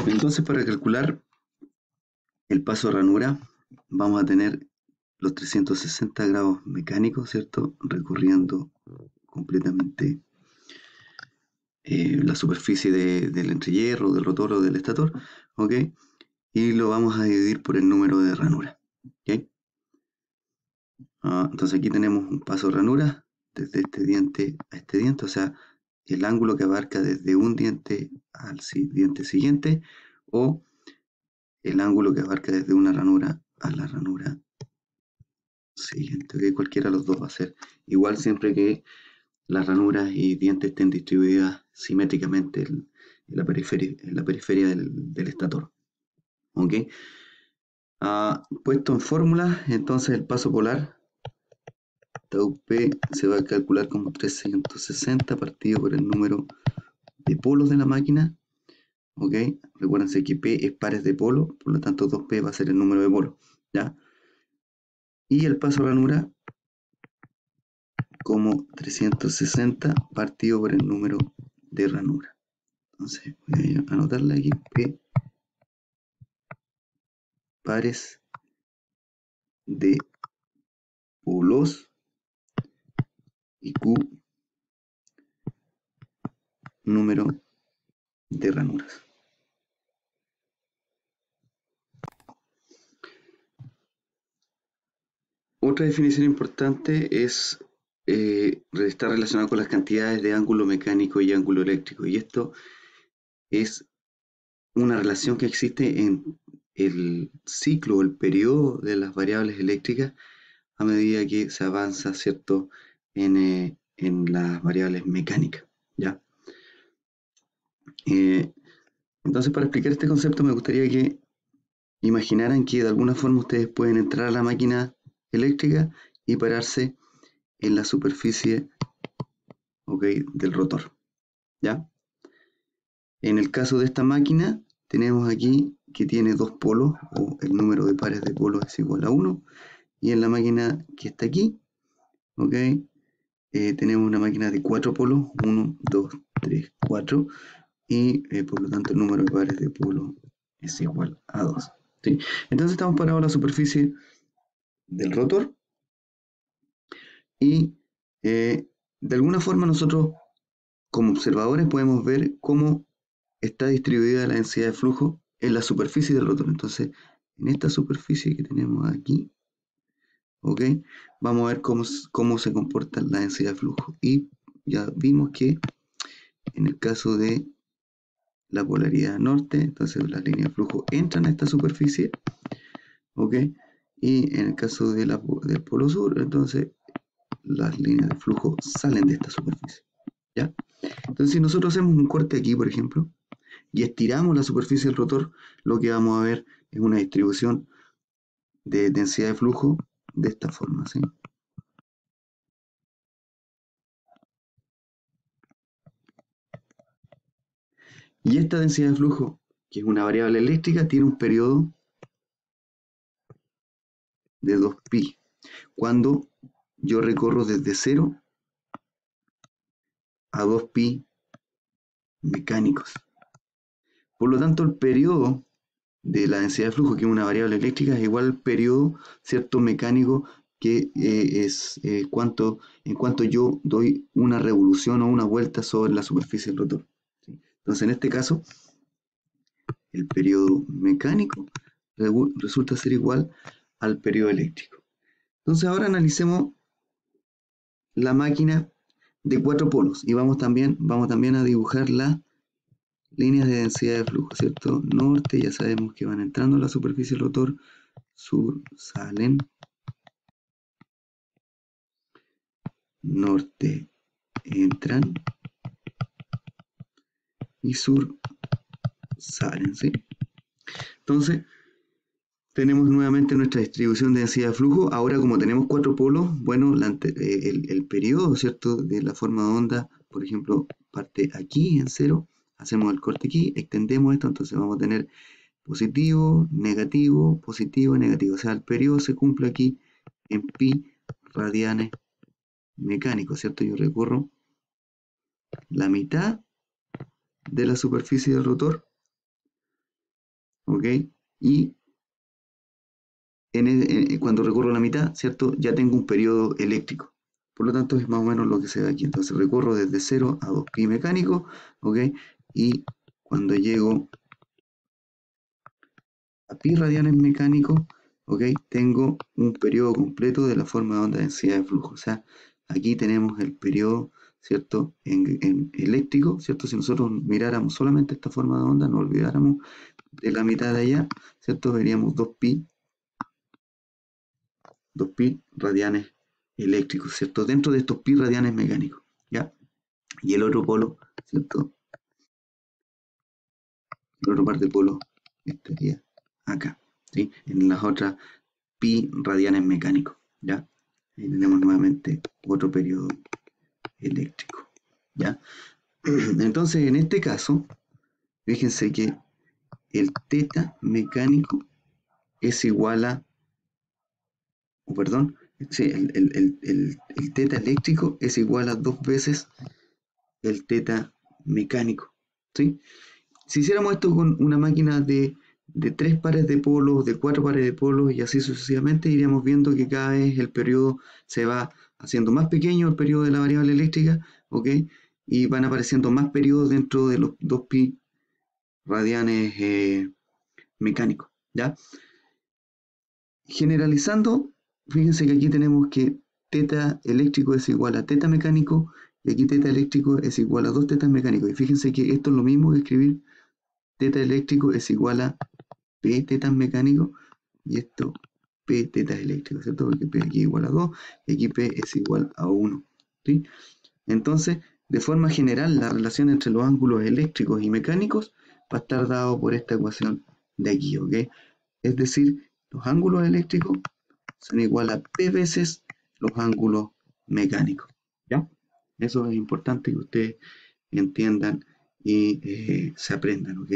Entonces, para calcular el paso de ranura, vamos a tener los 360 grados mecánicos, ¿cierto? Recorriendo completamente la superficie del entrehierro, del rotor o del estator, ¿ok? Y lo vamos a dividir por el número de ranuras, ¿ok? Entonces aquí tenemos un paso de ranura desde este diente a este diente, o sea, el ángulo que abarca desde un diente al diente siguiente, o el ángulo que abarca desde una ranura a la ranura siguiente, ¿ok? Cualquiera de los dos va a ser igual siempre que las ranuras y dientes estén distribuidas simétricamente en la periferia del estator, ¿ok? Puesto en fórmula, entonces el paso polar tau P se va a calcular como 360 partido por el número de polos de la máquina, ¿ok? Recuérdense que P es pares de polo, por lo tanto 2P va a ser el número de polos, ¿ya? Y el paso ranura como 360 partido por el número de ranura. Entonces voy a anotarle aquí P pares de polos y Q número de ranuras. Otra definición importante es está relacionada con las cantidades de ángulo mecánico y ángulo eléctrico, y esto es una relación que existe en el ciclo o el periodo de las variables eléctricas a medida que se avanza, ¿cierto?, en las variables mecánicas, ¿ya? Entonces, para explicar este concepto me gustaría que imaginaran que de alguna forma ustedes pueden entrar a la máquina eléctrica y pararse en la superficie, ¿ok?, del rotor, ¿ya? En el caso de esta máquina, tenemos aquí que tiene dos polos, o el número de pares de polos es igual a 1, y en la máquina que está aquí, ¿ok?, tenemos una máquina de 4 polos, 1, 2, 3, 4, y por lo tanto el número de pares de polos es igual a 2, ¿sí? Entonces estamos parados en la superficie del rotor y de alguna forma nosotros como observadores podemos ver cómo está distribuida la densidad de flujo en la superficie del rotor. Entonces, en esta superficie que tenemos aquí, ¿ok?, vamos a ver cómo se comporta la densidad de flujo. Y ya vimos que en el caso de la polaridad norte, entonces las líneas de flujo entran a esta superficie, ¿ok? Y en el caso de del polo sur, entonces las líneas de flujo salen de esta superficie, ¿ya? Entonces, si nosotros hacemos un corte aquí, por ejemplo, y estiramos la superficie del rotor, lo que vamos a ver es una distribución de densidad de flujo de esta forma, ¿sí? Y esta densidad de flujo, que es una variable eléctrica, tiene un periodo de 2pi. Cuando yo recorro desde 0 a 2pi mecánicos. Por lo tanto, el periodo de la densidad de flujo, que es una variable eléctrica, es igual al periodo, ¿cierto?, mecánico, que es en cuanto yo doy una revolución o una vuelta sobre la superficie del rotor, ¿sí? Entonces, en este caso, el periodo mecánico resulta ser igual al periodo eléctrico. Entonces, ahora analicemos la máquina de 4 polos y vamos también a dibujar las líneas de densidad de flujo, ¿cierto? Norte, ya sabemos que van entrando a la superficie del rotor, sur, salen, norte, entran, y sur, salen, ¿sí? Entonces, tenemos nuevamente nuestra distribución de densidad de flujo. Ahora, como tenemos 4 polos, bueno, el periodo, ¿cierto?, de la forma de onda, por ejemplo, parte aquí en 0, hacemos el corte aquí, extendemos esto, entonces vamos a tener positivo, negativo, positivo, negativo. O sea, el periodo se cumple aquí en pi radianes mecánicos, ¿cierto? Yo recorro la mitad de la superficie del rotor, ¿ok? Y cuando recorro la mitad, ¿cierto? Ya tengo un periodo eléctrico. Por lo tanto, es más o menos lo que se ve aquí. Entonces recorro desde 0 a 2pi mecánico, ¿ok? Y cuando llego a pi radianes mecánicos, ¿ok? Tengo un periodo completo de la forma de onda de densidad de flujo. O sea, aquí tenemos el periodo, ¿cierto? En eléctrico, ¿cierto? Si nosotros miráramos solamente esta forma de onda, no olvidáramos de la mitad de allá, ¿cierto? Veríamos 2pi radianes eléctricos, ¿cierto? Dentro de estos pi radianes mecánicos, ¿ya? Y el otro polo, ¿cierto? El otro par de polos estaría acá, ¿sí? En las otras pi radianes mecánicos, ¿ya? Ahí tenemos nuevamente otro periodo eléctrico, ¿ya? Entonces, en este caso, fíjense que el teta mecánico es igual a, o perdón, sí, el teta eléctrico es igual a 2 veces el teta mecánico, ¿sí? Si hiciéramos esto con una máquina de 3 pares de polos, de 4 pares de polos y así sucesivamente, iríamos viendo que cada vez el periodo se va haciendo más pequeño, el periodo de la variable eléctrica, ¿ok? Y van apareciendo más periodos dentro de los 2pi radianes mecánicos, ¿ya? Generalizando, fíjense que aquí tenemos que teta eléctrico es igual a teta mecánico y aquí teta eléctrico es igual a 2 tetas mecánicos. Y fíjense que esto es lo mismo que escribir teta eléctrico es igual a P tetas mecánico y esto P tetas eléctrico, ¿cierto? Porque P aquí es igual a 2 y aquí P es igual a 1, ¿sí? Entonces, de forma general, la relación entre los ángulos eléctricos y mecánicos va a estar dado por esta ecuación de aquí, ¿ok? Es decir, los ángulos eléctricos son igual a P veces los ángulos mecánicos, ¿ya? Eso es importante que ustedes entiendan y se aprendan, ¿ok?